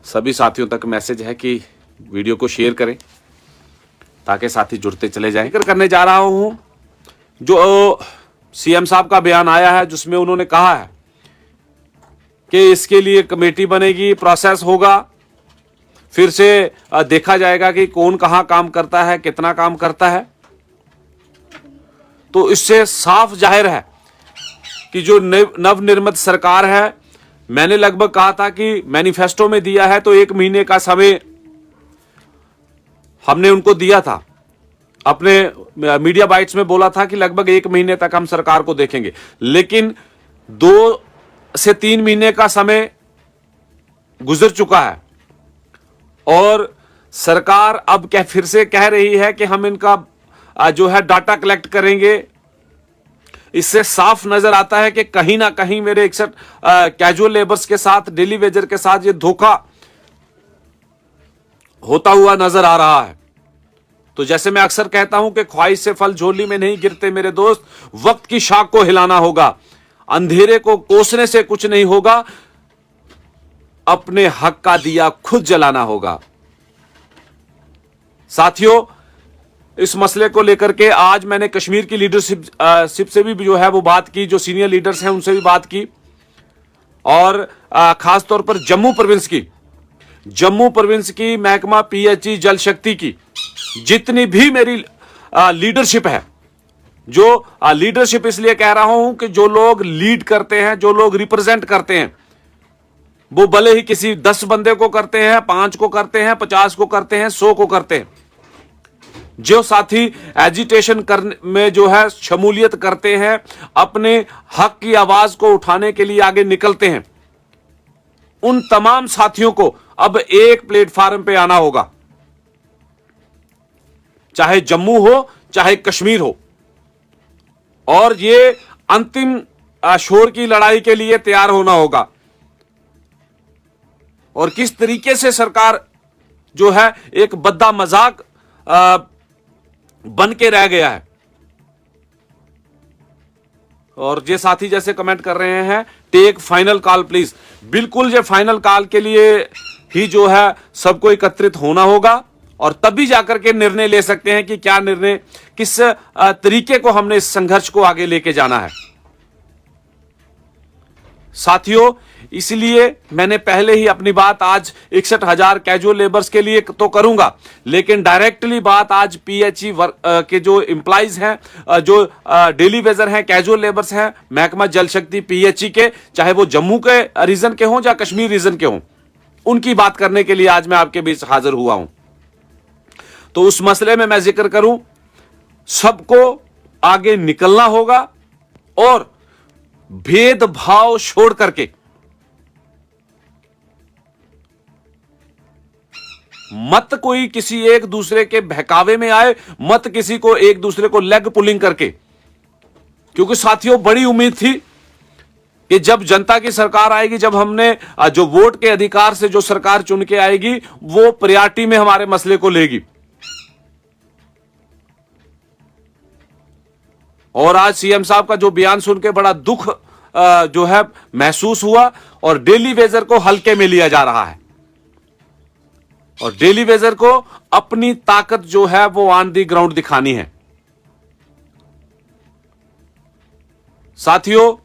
सभी साथियों तक मैसेज है कि वीडियो को शेयर करें ताकि साथी जुड़ते चले जाएं। करने जा रहा हूं जो सीएम साहब का बयान आया है जिसमें उन्होंने कहा है कि इसके लिए कमेटी बनेगी, प्रोसेस होगा, फिर से देखा जाएगा कि कौन कहां काम करता है, कितना काम करता है। तो इससे साफ जाहिर है कि जो नवनिर्मित सरकार है, मैंने लगभग कहा था कि मैनिफेस्टो में दिया है तो 1 महीने का समय हमने उनको दिया था, अपने मीडिया बाइट्स में बोला था कि लगभग 1 महीने तक हम सरकार को देखेंगे, लेकिन 2 से 3 महीने का समय गुजर चुका है और सरकार अब फिर से कह रही है कि हम इनका जो है डाटा कलेक्ट करेंगे। इससे साफ नजर आता है कि कहीं ना कहीं मेरे 61 कैजुअल लेबर्स के साथ, डेली वेजर के साथ ये धोखा होता हुआ नजर आ रहा है। तो जैसे मैं अक्सर कहता हूं कि ख्वाहिश से फल झोली में नहीं गिरते मेरे दोस्त, वक्त की शाख को हिलाना होगा, अंधेरे को कोसने से कुछ नहीं होगा, अपने हक का दिया खुद जलाना होगा। साथियों, इस मसले को लेकर के आज मैंने कश्मीर की लीडरशिप से भी जो है वो बात की, जो सीनियर लीडर्स हैं उनसे भी बात की, और खास तौर पर जम्मू प्रोविंस की महकमा पीएचई जल शक्ति की जितनी भी मेरी लीडरशिप है, जो लीडरशिप इसलिए कह रहा हूं कि जो लोग लीड करते हैं, जो लोग रिप्रेजेंट करते हैं, वो भले ही किसी 10 बंदे को करते हैं, 5 को करते हैं, 50 को करते हैं, 100 को करते हैं, जो साथी एजिटेशन करने में जो है शमूलियत करते हैं, अपने हक की आवाज को उठाने के लिए आगे निकलते हैं, उन तमाम साथियों को अब एक प्लेटफार्म पे आना होगा, चाहे जम्मू हो चाहे कश्मीर हो, और ये अंतिम शोर की लड़ाई के लिए तैयार होना होगा। और किस तरीके से सरकार जो है एक बद्दा मजाक बन के रह गया है। और ये साथी जैसे कमेंट कर रहे हैं, टेक फाइनल कॉल प्लीज, बिल्कुल ये फाइनल कॉल के लिए ही जो है सबको एकत्रित होना होगा और तभी जाकर के निर्णय ले सकते हैं कि क्या निर्णय, किस तरीके को हमने इस संघर्ष को आगे लेके जाना है। साथियों, इसलिए मैंने पहले ही अपनी बात आज 61,000 कैजुअल लेबर्स के लिए तो करूंगा, लेकिन डायरेक्टली बात आज पीएचई के जो एम्प्लॉइज हैं, जो डेली वेजर हैं, कैजुअल लेबर्स हैं, महकमा जल शक्ति पीएचई के, चाहे वो जम्मू के रीजन के हों या कश्मीर रीजन के हों, उनकी बात करने के लिए आज मैं आपके बीच हाजिर हुआ हूं। तो उस मसले में मैं जिक्र करूं, सबको आगे निकलना होगा और भेदभाव छोड़ करके, मत कोई किसी एक दूसरे के बहकावे में आए, मत किसी को एक दूसरे को लेग पुलिंग करके, क्योंकि साथियों बड़ी उम्मीद थी कि जब जनता की सरकार आएगी, जब हमने जो वोट के अधिकार से जो सरकार चुन के आएगी, वो प्रायोरिटी में हमारे मसले को लेगी। और आज सीएम साहब का जो बयान सुन के बड़ा दुख जो है महसूस हुआ, और डेली वेजर को हल्के में लिया जा रहा है, और डेली वेजर को अपनी ताकत जो है वो ऑन दी ग्राउंड दिखानी है। साथियों,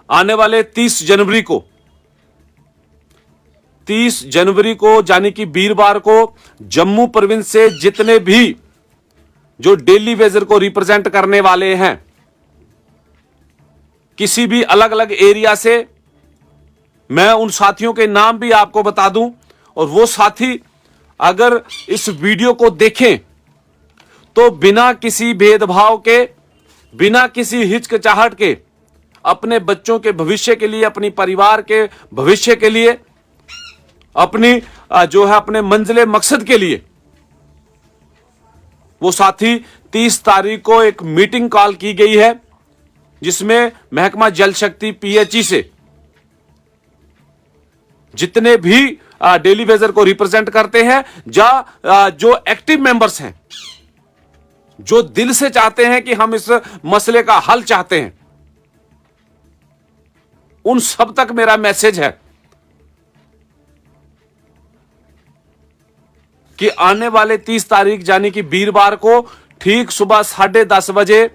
आने वाले 30 जनवरी को यानी कि वीरवार को जम्मू प्रोविंस से जितने भी जो डेली वेजर को रिप्रेजेंट करने वाले हैं, किसी भी अलग अलग एरिया से, मैं उन साथियों के नाम भी आपको बता दूं, और वो साथी अगर इस वीडियो को देखें तो बिना किसी भेदभाव के, बिना किसी हिचकिचाहट के, अपने बच्चों के भविष्य के लिए, अपनी परिवार के भविष्य के लिए, अपनी जो है अपने मंजिले मकसद के लिए, वो साथी 30 तारीख को एक मीटिंग कॉल की गई है, जिसमें महकमा जल शक्ति पीएचई से जितने भी डेली वेजर को रिप्रेजेंट करते हैं, जो एक्टिव मेंबर्स हैं, जो दिल से चाहते हैं कि हम इस मसले का हल चाहते हैं, उन सब तक मेरा मैसेज है कि आने वाले 30 तारीख यानी कि वीरवार को ठीक सुबह 10:30 बजे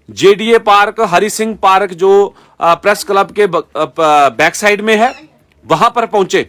JDA park, Hari Singh park जो प्रेस क्लब के बैक साइड में है, वहां पर पहुंचे